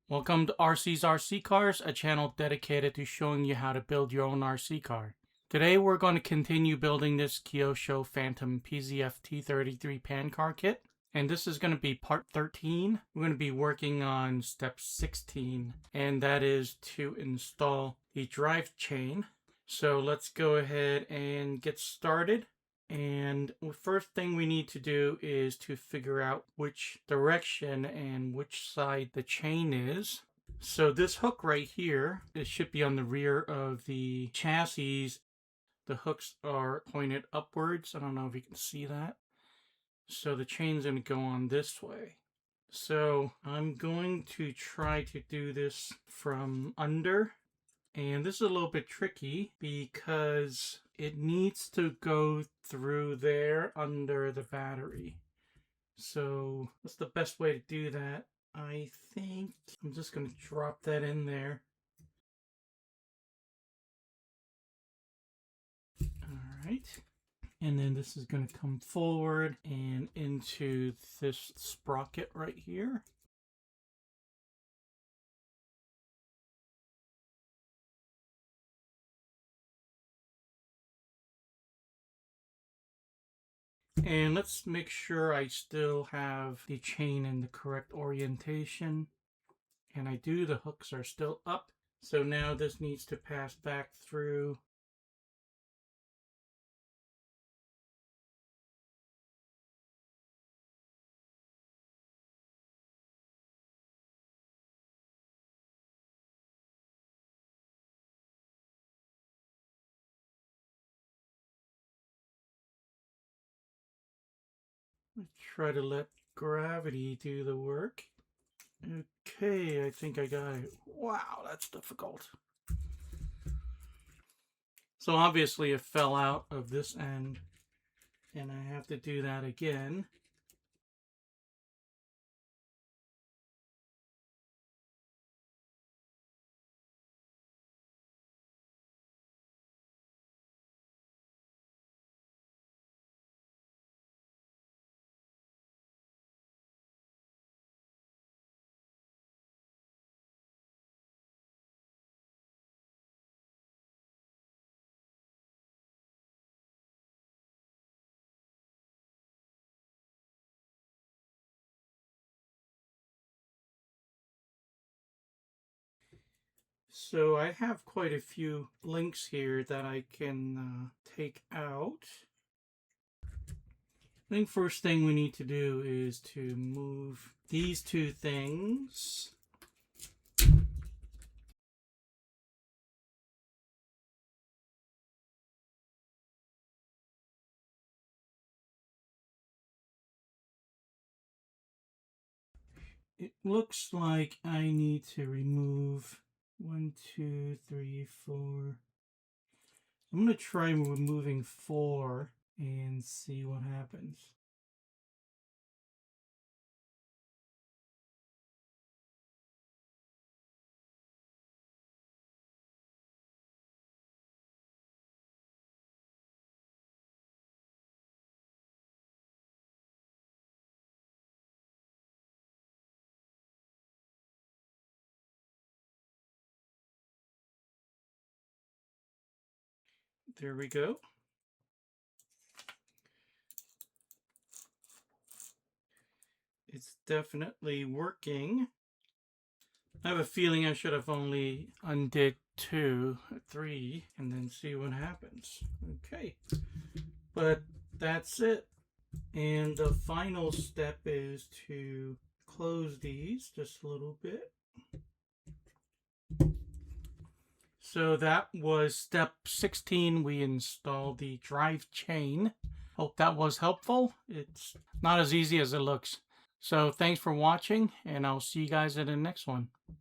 Welcome to RC's RC Cars, a channel dedicated to showing you how to build your own RC car. Today we're going to continue building this Kyosho Fantom PZF T-33 pan car kit. And this is going to be part 13. We're going to be working on step 16, and that is to install the drive chain. So let's go ahead and get started. And the first thing we need to do is to figure out which direction and which side the chain is. So this hook right here, it should be on the rear of the chassis. The hooks are pointed upwards. I don't know if you can see that. So the chain's going to go on this way. So I'm going to try to do this from under. And this is a little bit tricky because it needs to go through there under the battery. So what's the best way to do that? I think I'm just going to drop that in there. All right. And then this is going to come forward and into this sprocket right here. And let's make sure I still have the chain in the correct orientation. And I do, the hooks are still up. So now this needs to pass back through. Let's try to let gravity do the work. Okay, I think I got it. Wow, that's difficult. So obviously it fell out of this end, and I have to do that again. So I have quite a few links here that I can take out. I think first thing we need to do is to move these two things. It looks like I need to remove 1, 2, 3, 4. I'm going to try removing 4 and see what happens. There we go. It's definitely working. I have a feeling I should have only undid 2, 3, and then see what happens. Okay, but that's it. And the final step is to close these just a little bit. So that was step 16. We installed the drive chain. Hope that was helpful. It's not as easy as it looks. So thanks for watching, and I'll see you guys in the next one.